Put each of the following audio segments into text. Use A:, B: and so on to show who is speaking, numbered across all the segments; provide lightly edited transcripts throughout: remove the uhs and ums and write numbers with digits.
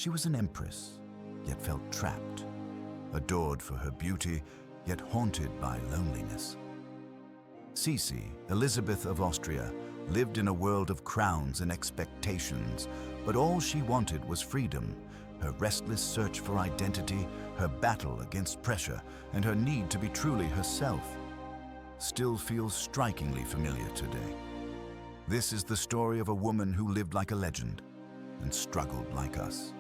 A: She was an empress, yet felt trapped, adored for her beauty, yet haunted by loneliness. Sisi, Elisabeth of Austria, lived in a world of crowns and expectations, but all she wanted was freedom, her restless search for identity, her battle against pressure, and her need to be truly herself still feels strikingly familiar today. This is the story of a woman who lived like a legend and struggled like us.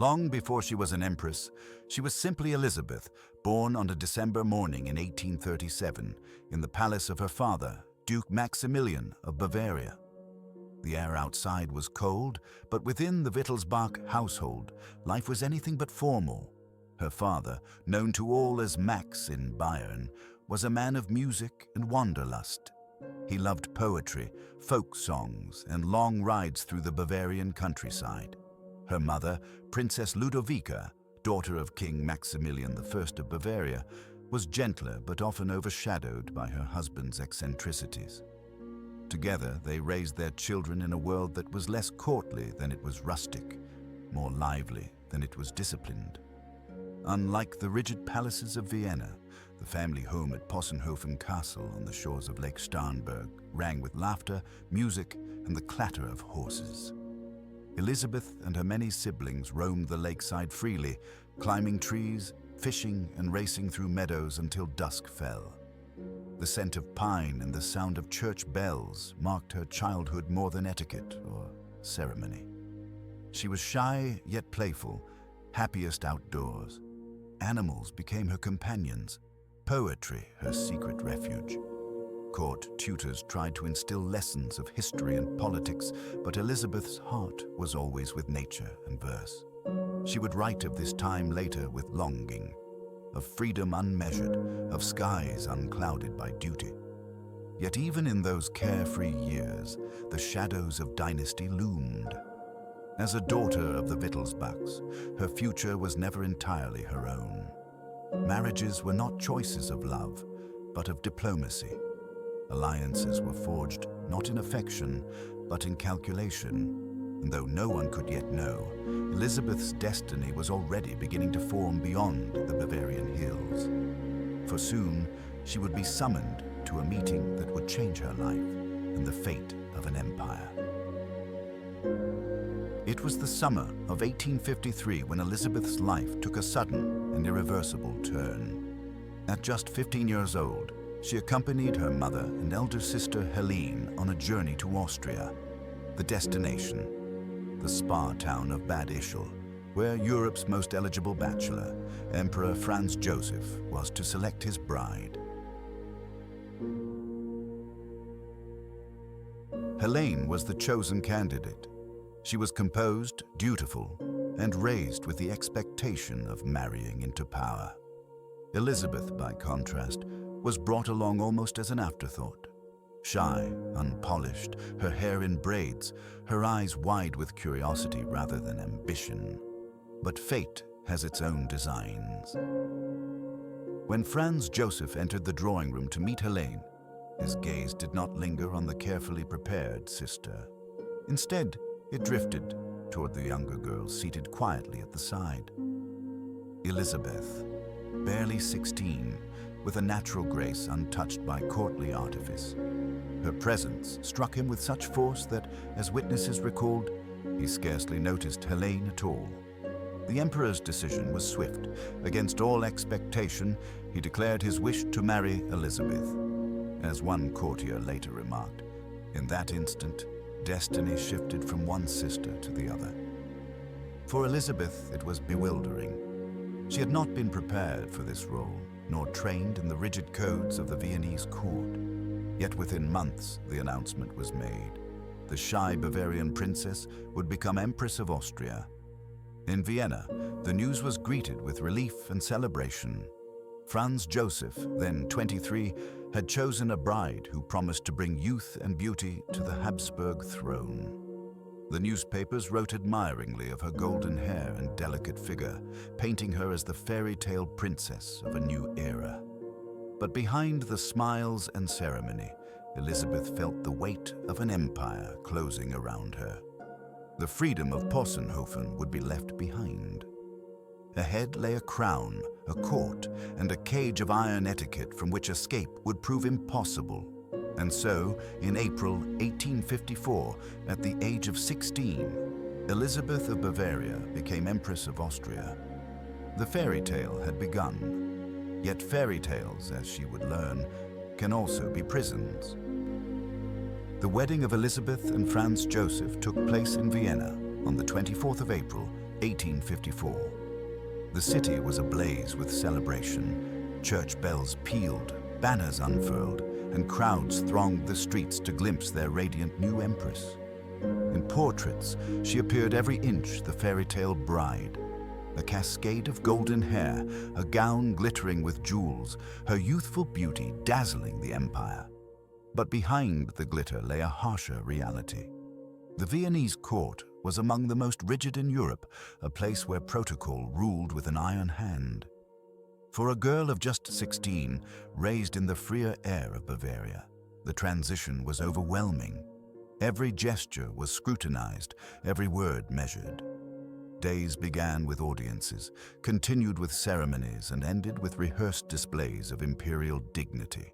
A: Long before she was an empress, she was simply Elizabeth, born on a December morning in 1837 in the palace of her father, Duke Maximilian of Bavaria. The air outside was cold, but within the Wittelsbach household, life was anything but formal. Her father, known to all as Max in Bayern, was a man of music and wanderlust. He loved poetry, folk songs, and long rides through the Bavarian countryside. Her mother, Princess Ludovica, daughter of King Maximilian I of Bavaria, was gentler but often overshadowed by her husband's eccentricities. Together, they raised their children in a world that was less courtly than it was rustic, more lively than it was disciplined. Unlike the rigid palaces of Vienna, the family home at Possenhofen Castle on the shores of Lake Starnberg rang with laughter, music, and the clatter of horses. Elizabeth and her many siblings roamed the lakeside freely, climbing trees, fishing, and racing through meadows until dusk fell. The scent of pine and the sound of church bells marked her childhood more than etiquette or ceremony. She was shy yet playful, happiest outdoors. Animals became her companions, poetry her secret refuge. Court tutors tried to instill lessons of history and politics, but Elizabeth's heart was always with nature and verse. She would write of this time later with longing, of freedom unmeasured, of skies unclouded by duty. Yet even in those carefree years, the shadows of dynasty loomed. As a daughter of the Wittelsbachs, her future was never entirely her own. Marriages were not choices of love, but of diplomacy. Alliances were forged not in affection, but in calculation, and though no one could yet know, Elizabeth's destiny was already beginning to form beyond the Bavarian hills. For soon, she would be summoned to a meeting that would change her life and the fate of an empire. It was the summer of 1853 when Elizabeth's life took a sudden and irreversible turn. At just 15 years old, she accompanied her mother and elder sister Helene on a journey to Austria. The destination, the spa town of Bad Ischl, where Europe's most eligible bachelor, Emperor Franz Joseph, was to select his bride. Helene was the chosen candidate. She was composed, dutiful, and raised with the expectation of marrying into power. Elizabeth, by contrast, was brought along almost as an afterthought. Shy, unpolished, her hair in braids, her eyes wide with curiosity rather than ambition. But fate has its own designs. When Franz Joseph entered the drawing room to meet Helene, his gaze did not linger on the carefully prepared sister. Instead, it drifted toward the younger girl seated quietly at the side. Elizabeth, barely 16, with a natural grace untouched by courtly artifice. Her presence struck him with such force that, as witnesses recalled, he scarcely noticed Helene at all. The emperor's decision was swift. Against all expectation, he declared his wish to marry Elizabeth. As one courtier later remarked, in that instant, destiny shifted from one sister to the other. For Elizabeth, it was bewildering. She had not been prepared for this role, nor trained in the rigid codes of the Viennese court. Yet within months, the announcement was made. The shy Bavarian princess would become Empress of Austria. In Vienna, the news was greeted with relief and celebration. Franz Joseph, then 23, had chosen a bride who promised to bring youth and beauty to the Habsburg throne. The newspapers wrote admiringly of her golden hair and delicate figure, painting her as the fairy tale princess of a new era. But behind the smiles and ceremony, Elizabeth felt the weight of an empire closing around her. The freedom of Possenhofen would be left behind. Ahead lay a crown, a court, and a cage of iron etiquette from which escape would prove impossible. And so, in April 1854, at the age of 16, Elisabeth of Bavaria became Empress of Austria. The fairy tale had begun. Yet fairy tales, as she would learn, can also be prisons. The wedding of Elizabeth and Franz Joseph took place in Vienna on the 24th of April, 1854. The city was ablaze with celebration. Church bells pealed, banners unfurled, and crowds thronged the streets to glimpse their radiant new empress. In portraits, she appeared every inch the fairy tale bride. A cascade of golden hair, a gown glittering with jewels, her youthful beauty dazzling the empire. But behind the glitter lay a harsher reality. The Viennese court was among the most rigid in Europe, a place where protocol ruled with an iron hand. For a girl of just 16, raised in the freer air of Bavaria, the transition was overwhelming. Every gesture was scrutinized, every word measured. Days began with audiences, continued with ceremonies, and ended with rehearsed displays of imperial dignity.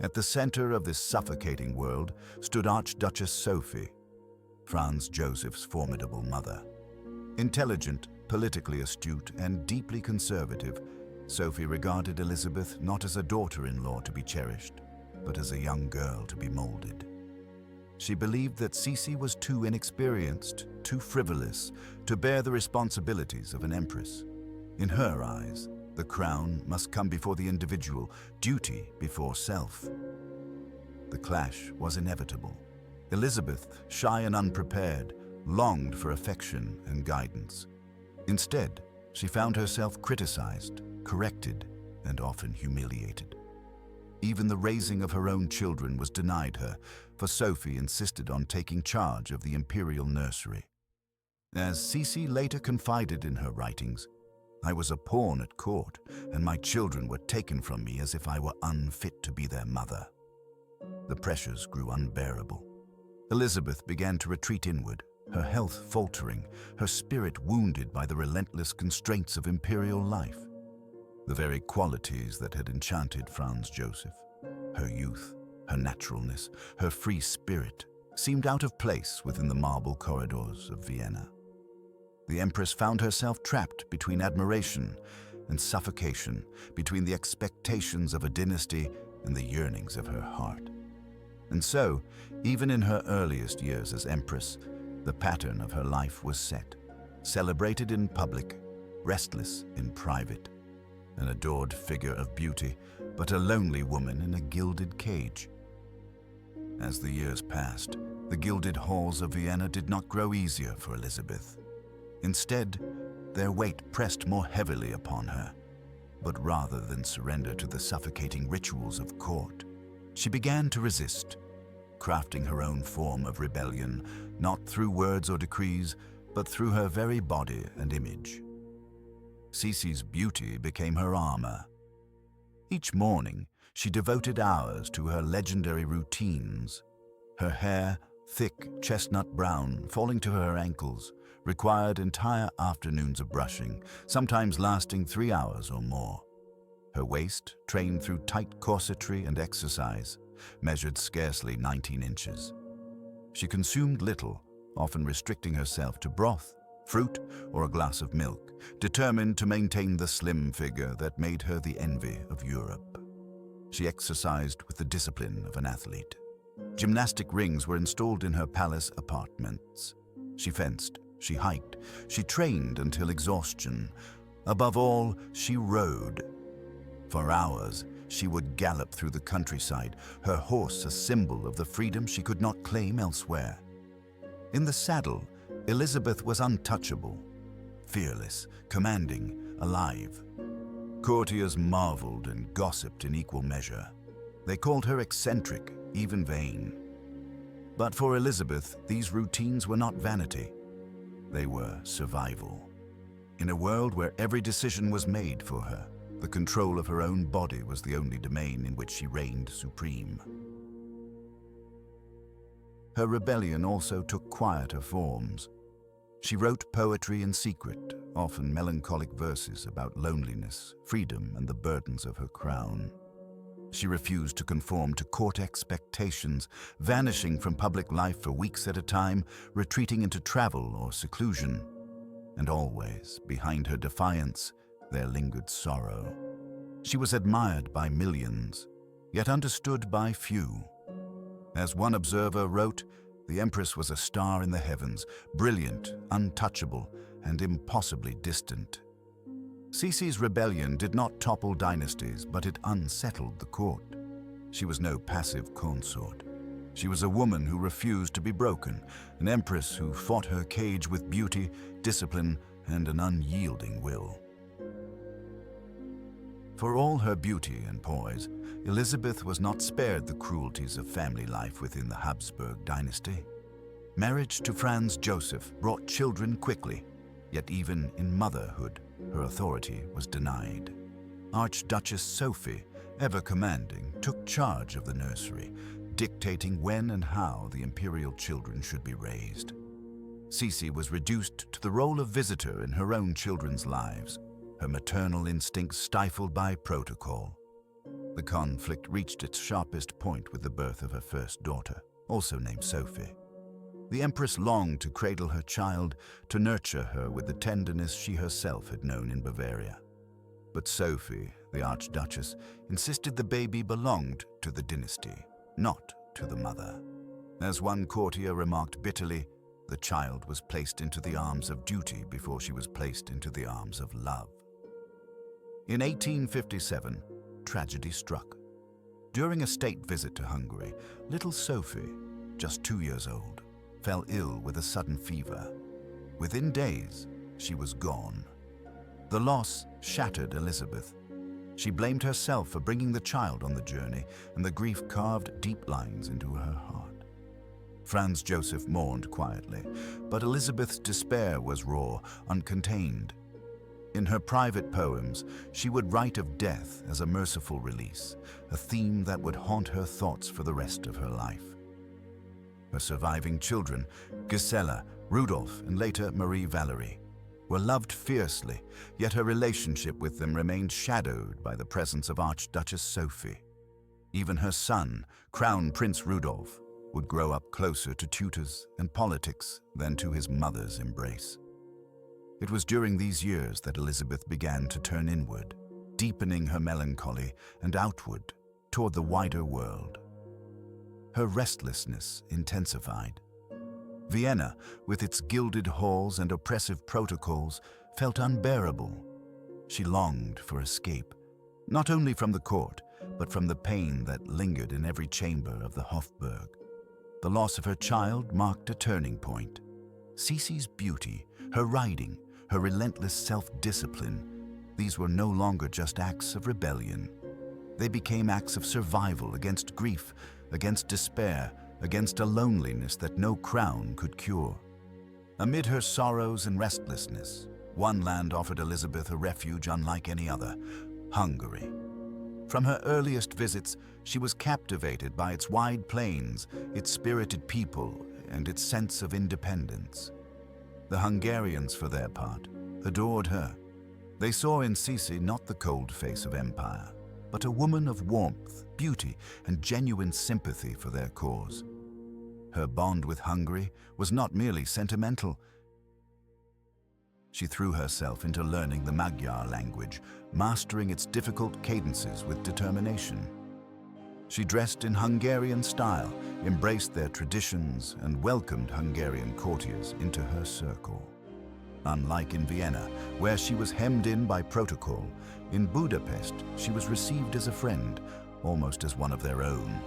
A: At the center of this suffocating world stood Archduchess Sophie, Franz Joseph's formidable mother. Intelligent, politically astute, and deeply conservative, Sophie regarded Elizabeth not as a daughter-in-law to be cherished, but as a young girl to be molded. She believed that Sisi was too inexperienced, too frivolous, to bear the responsibilities of an empress. In her eyes, the crown must come before the individual, duty before self. The clash was inevitable. Elizabeth, shy and unprepared, longed for affection and guidance. Instead, she found herself criticized, corrected, and often humiliated. Even the raising of her own children was denied her, for Sophie insisted on taking charge of the imperial nursery. As Sisi later confided in her writings, "I was a pawn at court, and my children were taken from me as if I were unfit to be their mother." The pressures grew unbearable. Elizabeth began to retreat inward, her health faltering, her spirit wounded by the relentless constraints of imperial life. The very qualities that had enchanted Franz Joseph, her youth, her naturalness, her free spirit, seemed out of place within the marble corridors of Vienna. The Empress found herself trapped between admiration and suffocation, between the expectations of a dynasty and the yearnings of her heart. And so, even in her earliest years as Empress, the pattern of her life was set, celebrated in public, restless in private, an adored figure of beauty, but a lonely woman in a gilded cage. As the years passed, the gilded halls of Vienna did not grow easier for Elizabeth. Instead, their weight pressed more heavily upon her. But rather than surrender to the suffocating rituals of court, she began to resist, crafting her own form of rebellion, not through words or decrees, but through her very body and image. Sisi's beauty became her armor. Each morning, she devoted hours to her legendary routines. Her hair, thick chestnut brown, falling to her ankles, required entire afternoons of brushing, sometimes lasting 3 hours or more. Her waist, trained through tight corsetry and exercise, measured scarcely 19 inches. She consumed little, often restricting herself to broth, fruit, or a glass of milk, determined to maintain the slim figure that made her the envy of Europe. She exercised with the discipline of an athlete. Gymnastic rings were installed in her palace apartments. She fenced, she hiked, she trained until exhaustion. Above all, she rode. For hours, she would gallop through the countryside, her horse a symbol of the freedom she could not claim elsewhere. In the saddle, Elizabeth was untouchable, fearless, commanding, alive. Courtiers marveled and gossiped in equal measure. They called her eccentric, even vain. But for Elizabeth, these routines were not vanity. They were survival. In a world where every decision was made for her, the control of her own body was the only domain in which she reigned supreme. Her rebellion also took quieter forms. She wrote poetry in secret, often melancholic verses about loneliness, freedom, and the burdens of her crown. She refused to conform to court expectations, vanishing from public life for weeks at a time, retreating into travel or seclusion. And always, behind her defiance, there lingered sorrow. She was admired by millions, yet understood by few. As one observer wrote, the Empress was a star in the heavens, brilliant, untouchable, and impossibly distant. Sisi's rebellion did not topple dynasties, but it unsettled the court. She was no passive consort. She was a woman who refused to be broken, an empress who fought her cage with beauty, discipline, and an unyielding will. For all her beauty and poise, Elizabeth was not spared the cruelties of family life within the Habsburg dynasty. Marriage to Franz Joseph brought children quickly, yet even in motherhood, her authority was denied. Archduchess Sophie, ever commanding, took charge of the nursery, dictating when and how the imperial children should be raised. Sisi was reduced to the role of visitor in her own children's lives, her maternal instincts stifled by protocol. The conflict reached its sharpest point with the birth of her first daughter, also named Sophie. The Empress longed to cradle her child, to nurture her with the tenderness she herself had known in Bavaria. But Sophie, the Archduchess, insisted the baby belonged to the dynasty, not to the mother. As one courtier remarked bitterly, the child was placed into the arms of duty before she was placed into the arms of love. In 1857, tragedy struck. During a state visit to Hungary, little Sophie, just 2 years old, fell ill with a sudden fever. Within days, she was gone. The loss shattered Elizabeth. She blamed herself for bringing the child on the journey, and the grief carved deep lines into her heart. Franz Joseph mourned quietly, but Elizabeth's despair was raw, uncontained. In her private poems, she would write of death as a merciful release, a theme that would haunt her thoughts for the rest of her life. Her surviving children, Gisela, Rudolf, and later Marie Valerie, were loved fiercely, yet her relationship with them remained shadowed by the presence of Archduchess Sophie. Even her son, Crown Prince Rudolf, would grow up closer to tutors and politics than to his mother's embrace. It was during these years that Elizabeth began to turn inward, deepening her melancholy and outward toward the wider world. Her restlessness intensified. Vienna, with its gilded halls and oppressive protocols, felt unbearable. She longed for escape, not only from the court, but from the pain that lingered in every chamber of the Hofburg. The loss of her child marked a turning point. Sisi's beauty, her riding, her relentless self-discipline, these were no longer just acts of rebellion. They became acts of survival against grief, against despair, against a loneliness that no crown could cure. Amid her sorrows and restlessness, one land offered Elizabeth a refuge unlike any other: Hungary. From her earliest visits, she was captivated by its wide plains, its spirited people, and its sense of independence. The Hungarians, for their part, adored her. They saw in Sisi not the cold face of empire, but a woman of warmth, beauty, and genuine sympathy for their cause. Her bond with Hungary was not merely sentimental. She threw herself into learning the Magyar language, mastering its difficult cadences with determination. She dressed in Hungarian style, embraced their traditions, and welcomed Hungarian courtiers into her circle. Unlike in Vienna, where she was hemmed in by protocol, in Budapest she was received as a friend, almost as one of their own.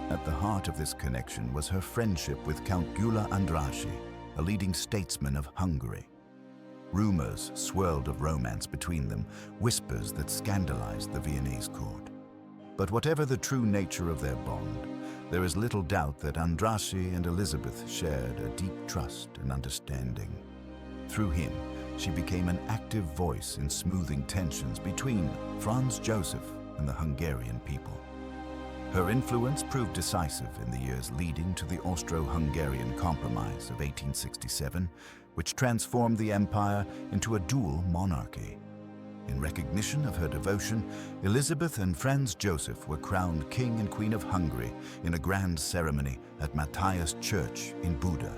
A: At the heart of this connection was her friendship with Count Gyula Andrássy, a leading statesman of Hungary. Rumors swirled of romance between them, whispers that scandalized the Viennese court. But whatever the true nature of their bond, There is little doubt that Andrassy and Elizabeth shared a deep trust and understanding. Through him, she became an active voice in smoothing tensions between Franz Joseph and the Hungarian people. Her influence proved decisive in the years leading to the Austro-Hungarian Compromise of 1867, which transformed the empire into a dual monarchy. In recognition of her devotion, Elizabeth and Franz Joseph were crowned King and Queen of Hungary in a grand ceremony at Matthias Church in Buda.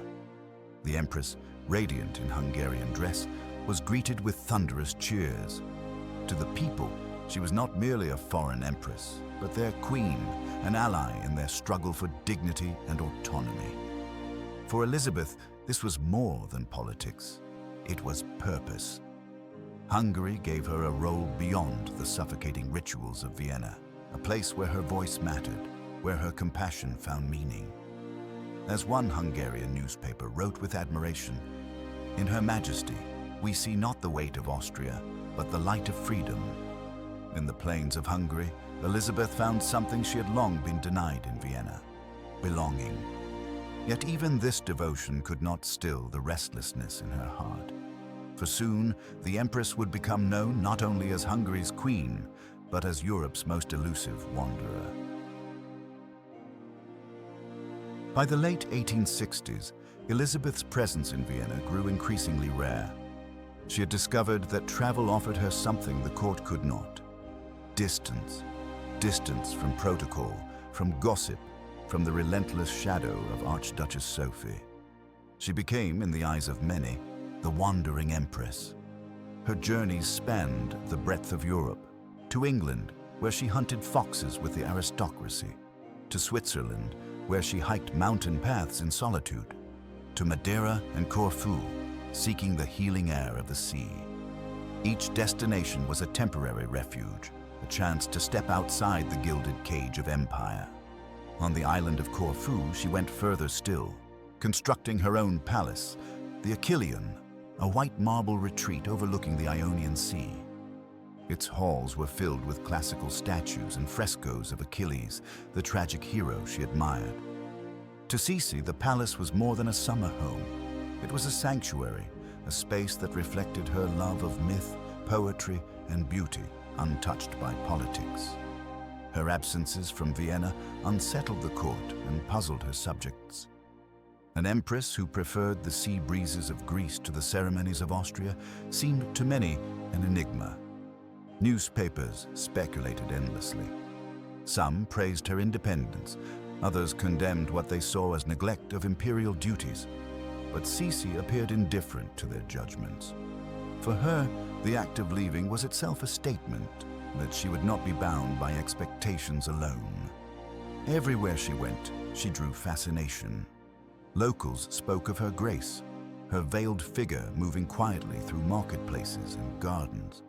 A: The Empress, radiant in Hungarian dress, was greeted with thunderous cheers. To the people, she was not merely a foreign empress, but their queen, an ally in their struggle for dignity and autonomy. For Elizabeth, this was more than politics. It was purpose. Hungary gave her a role beyond the suffocating rituals of Vienna, a place where her voice mattered, where her compassion found meaning. As one Hungarian newspaper wrote with admiration, "In Her Majesty, we see not the weight of Austria, but the light of freedom." In the plains of Hungary, Elizabeth found something she had long been denied in Vienna: belonging. Yet even this devotion could not still the restlessness in her heart. For soon, the Empress would become known not only as Hungary's queen, but as Europe's most elusive wanderer. By the late 1860s, Elizabeth's presence in Vienna grew increasingly rare. She had discovered that travel offered her something the court could not: distance. Distance from protocol, from gossip, from the relentless shadow of Archduchess Sophie. She became, in the eyes of many, the wandering empress. Her journeys spanned the breadth of Europe, to England, where she hunted foxes with the aristocracy, to Switzerland, where she hiked mountain paths in solitude, to Madeira and Corfu, seeking the healing air of the sea. Each destination was a temporary refuge, a chance to step outside the gilded cage of empire. On the island of Corfu, she went further still, constructing her own palace, the Achillean, a white marble retreat overlooking the Ionian Sea. Its halls were filled with classical statues and frescoes of Achilles, the tragic hero she admired. To Sisi, the palace was more than a summer home. It was a sanctuary, a space that reflected her love of myth, poetry, and beauty, untouched by politics. Her absences from Vienna unsettled the court and puzzled her subjects. An empress who preferred the sea breezes of Greece to the ceremonies of Austria seemed to many an enigma. Newspapers speculated endlessly. Some praised her independence, others condemned what they saw as neglect of imperial duties. But Sisi appeared indifferent to their judgments. For her, the act of leaving was itself a statement that she would not be bound by expectations alone. Everywhere she went, she drew fascination. Locals spoke of her grace, her veiled figure moving quietly through marketplaces and gardens.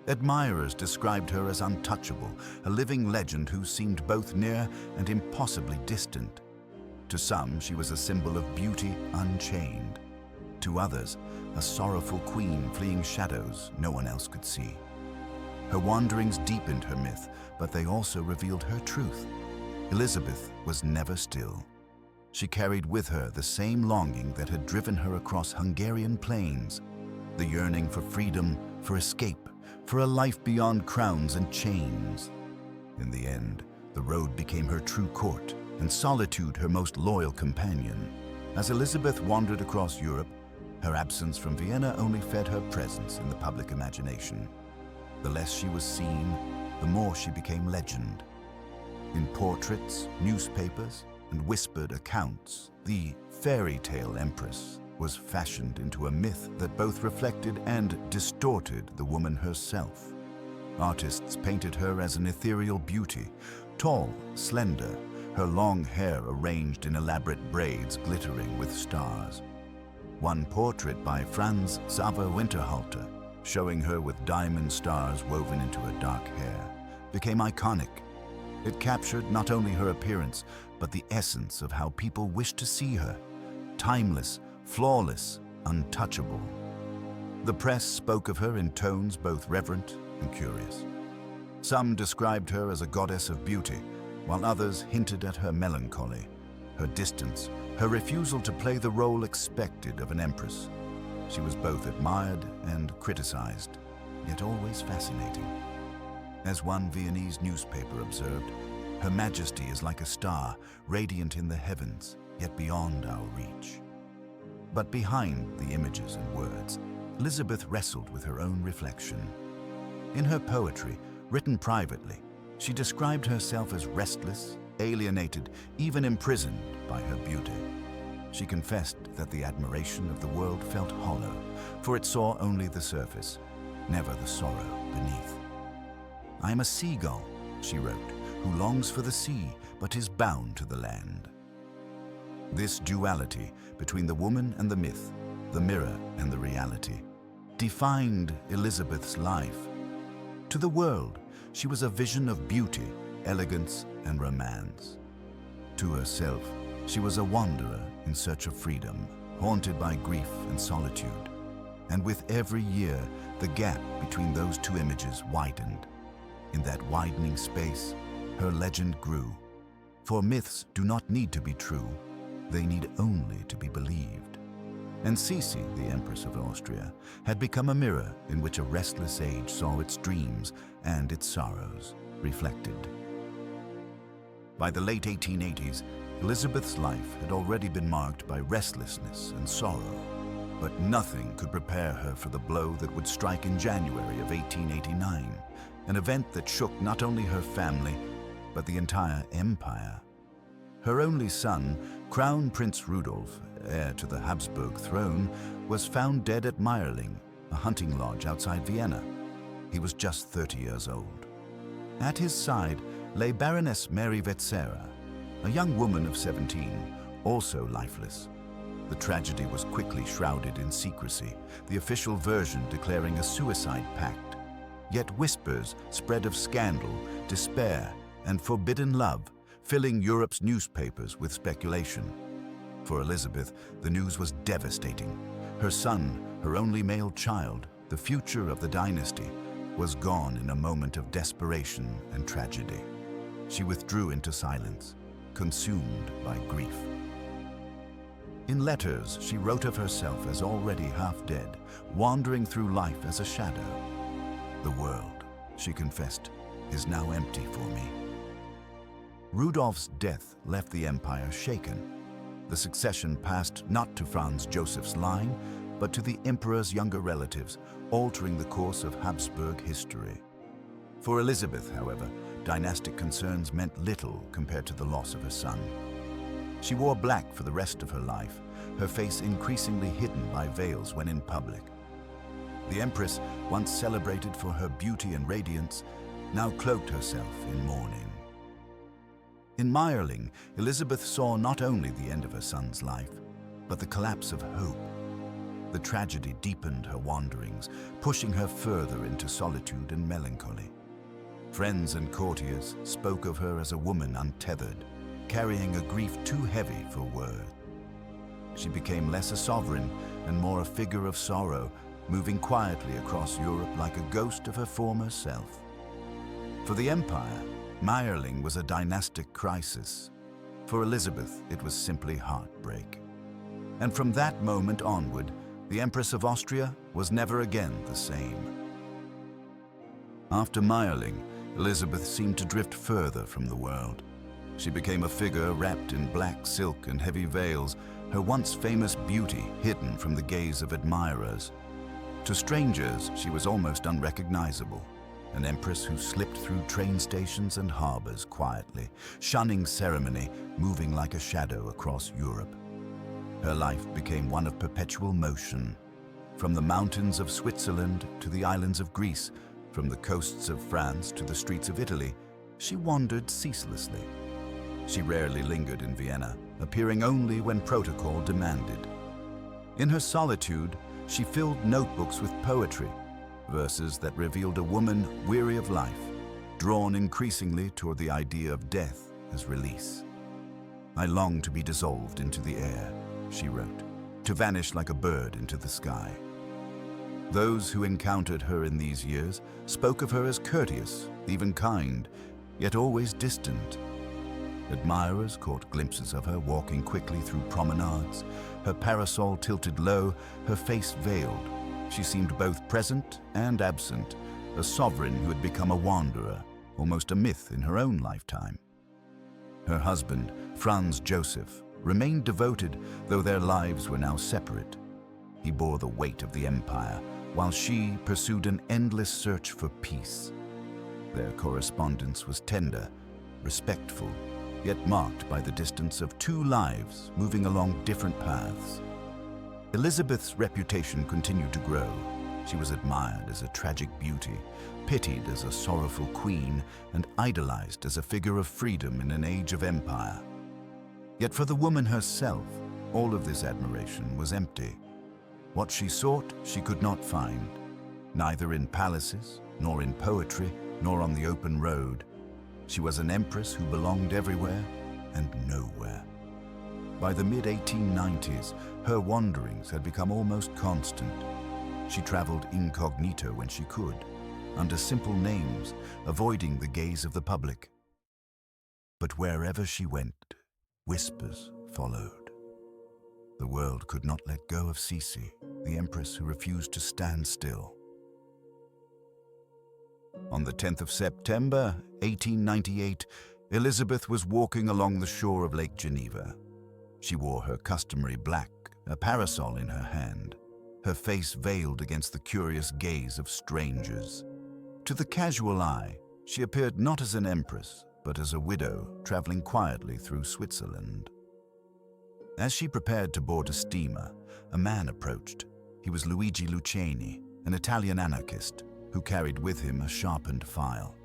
A: Admirers described her as untouchable, a living legend who seemed both near and impossibly distant. To some, she was a symbol of beauty unchained. To others, a sorrowful queen fleeing shadows no one else could see. Her wanderings deepened her myth, but they also revealed her truth. Elizabeth was never still. She carried with her the same longing that had driven her across Hungarian plains, the yearning for freedom, for escape, for a life beyond crowns and chains. In the end, the road became her true court, and solitude her most loyal companion. As Elizabeth wandered across Europe, her absence from Vienna only fed her presence in the public imagination. The less she was seen, the more she became legend. In portraits, newspapers, and whispered accounts, the fairy tale empress was fashioned into a myth that both reflected and distorted the woman herself. Artists painted her as an ethereal beauty, tall, slender, her long hair arranged in elaborate braids glittering with stars. One portrait by Franz Joseph, showing her with diamond stars woven into her dark hair, became iconic. It captured not only her appearance, but the essence of how people wished to see her: timeless, flawless, untouchable. The press spoke of her in tones both reverent and curious. Some described her as a goddess of beauty, while others hinted at her melancholy, her distance, her refusal to play the role expected of an empress. She was both admired and criticized, yet always fascinating. As one Viennese newspaper observed, Her Majesty is like a star, radiant in the heavens, yet beyond our reach. But behind the images and words, Elizabeth wrestled with her own reflection. In her poetry, written privately, she described herself as restless, alienated, even imprisoned by her beauty. She confessed that the admiration of the world felt hollow, for it saw only the surface, never the sorrow beneath. "I am a seagull," she wrote, "who longs for the sea, but is bound to the land." This duality between the woman and the myth, the mirror and the reality, defined Elizabeth's life. To the world, she was a vision of beauty, elegance, and romance. To herself, she was a wanderer in search of freedom, haunted by grief and solitude. And with every year, the gap between those two images widened. In that widening space, her legend grew. For myths do not need to be true, they need only to be believed. And Sisi, the Empress of Austria, had become a mirror in which a restless age saw its dreams and its sorrows reflected. By the late 1880s, Elizabeth's life had already been marked by restlessness and sorrow, but nothing could prepare her for the blow that would strike in January of 1889, an event that shook not only her family, but the entire empire. Her only son, Crown Prince Rudolf, heir to the Habsburg throne, was found dead at Meierling, a hunting lodge outside Vienna. He was just 30 years old. At his side lay Baroness Mary Wetzera, a young woman of 17, also lifeless. The tragedy was quickly shrouded in secrecy, the official version declaring a suicide pact. Yet whispers spread of scandal, despair, and forbidden love, filling Europe's newspapers with speculation. For Elizabeth, the news was devastating. Her son, her only male child, the future of the dynasty, was gone in a moment of desperation and tragedy. She withdrew into silence, consumed by grief. In letters, she wrote of herself as already half dead, wandering through life as a shadow. "The world," she confessed, "is now empty for me." Rudolf's death left the empire shaken. The succession passed not to Franz Joseph's line, but to the emperor's younger relatives, altering the course of Habsburg history. For Elizabeth, however, dynastic concerns meant little compared to the loss of her son. She wore black for the rest of her life, her face increasingly hidden by veils when in public. The empress, once celebrated for her beauty and radiance, now cloaked herself in mourning. In Meierling, Elizabeth saw not only the end of her son's life, but the collapse of hope. The tragedy deepened her wanderings, pushing her further into solitude and melancholy. Friends and courtiers spoke of her as a woman untethered, carrying a grief too heavy for words. She became less a sovereign and more a figure of sorrow, moving quietly across Europe like a ghost of her former self. For the empire, Meierling was a dynastic crisis. For Elizabeth, it was simply heartbreak. And from that moment onward, the Empress of Austria was never again the same. After Meierling, Elizabeth seemed to drift further from the world. She became a figure wrapped in black silk and heavy veils, her once famous beauty hidden from the gaze of admirers. To strangers, she was almost unrecognizable. An empress who slipped through train stations and harbors quietly, shunning ceremony, moving like a shadow across Europe. Her life became one of perpetual motion. From the mountains of Switzerland to the islands of Greece, from the coasts of France to the streets of Italy, she wandered ceaselessly. She rarely lingered in Vienna, appearing only when protocol demanded. In her solitude, she filled notebooks with poetry, verses that revealed a woman weary of life, drawn increasingly toward the idea of death as release. "I long to be dissolved into the air," she wrote, "to vanish like a bird into the sky." Those who encountered her in these years spoke of her as courteous, even kind, yet always distant. Admirers caught glimpses of her walking quickly through promenades, her parasol tilted low, her face veiled. She seemed both present and absent, a sovereign who had become a wanderer, almost a myth in her own lifetime. Her husband, Franz Joseph, remained devoted, though their lives were now separate. He bore the weight of the empire, while she pursued an endless search for peace. Their correspondence was tender, respectful, yet marked by the distance of two lives moving along different paths. Elizabeth's reputation continued to grow. She was admired as a tragic beauty, pitied as a sorrowful queen, and idolized as a figure of freedom in an age of empire. Yet for the woman herself, all of this admiration was empty. What she sought, she could not find, neither in palaces, nor in poetry, nor on the open road. She was an empress who belonged everywhere and nowhere. By the mid-1890s, her wanderings had become almost constant. She traveled incognito when she could, under simple names, avoiding the gaze of the public. But wherever she went, whispers followed. The world could not let go of Sisi, the empress who refused to stand still. On the 10th of September, 1898, Elizabeth was walking along the shore of Lake Geneva. She wore her customary black, a parasol in her hand, her face veiled against the curious gaze of strangers. To the casual eye, she appeared not as an empress, but as a widow traveling quietly through Switzerland. As she prepared to board a steamer, a man approached. He was Luigi Lucchini, an Italian anarchist, who carried with him a sharpened file.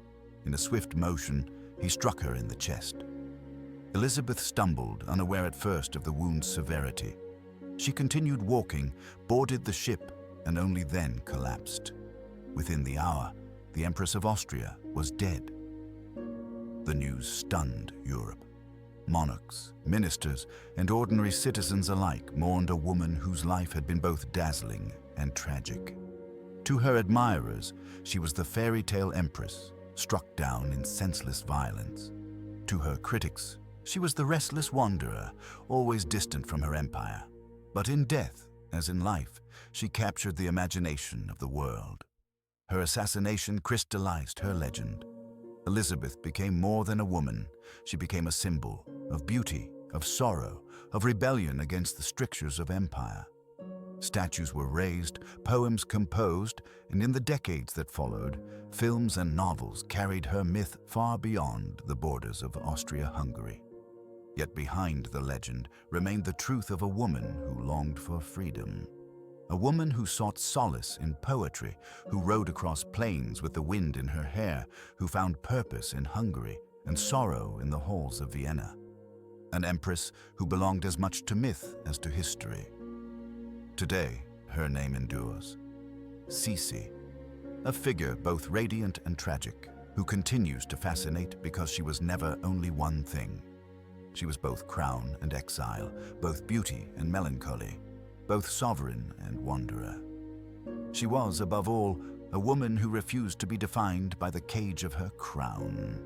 A: In a swift motion, he struck her in the chest. Elizabeth stumbled, unaware at first of the wound's severity. She continued walking, boarded the ship, and only then collapsed. Within the hour, the Empress of Austria was dead. The news stunned Europe. Monarchs, ministers, and ordinary citizens alike mourned a woman whose life had been both dazzling and tragic. To her admirers, she was the fairy tale empress, struck down in senseless violence. To her critics, she was the restless wanderer, always distant from her empire. But in death, as in life, she captured the imagination of the world. Her assassination crystallized her legend. Elizabeth became more than a woman. She became a symbol of beauty, of sorrow, of rebellion against the strictures of empire. Statues were raised, poems composed, and in the decades that followed, films and novels carried her myth far beyond the borders of Austria-Hungary. Yet behind the legend remained the truth of a woman who longed for freedom. A woman who sought solace in poetry, who rode across plains with the wind in her hair, who found purpose in Hungary and sorrow in the halls of Vienna. An empress who belonged as much to myth as to history. Today, her name endures. Sisi, a figure both radiant and tragic, who continues to fascinate because she was never only one thing. She was both crown and exile, both beauty and melancholy, both sovereign and wanderer. She was, above all, a woman who refused to be defined by the cage of her crown.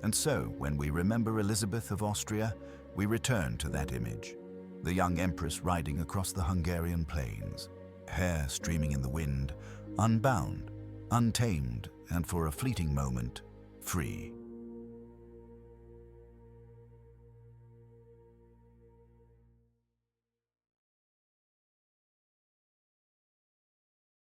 A: And so, when we remember Elisabeth of Austria, we return to that image. The young empress riding across the Hungarian plains, hair streaming in the wind, unbound, untamed, and for a fleeting moment, free.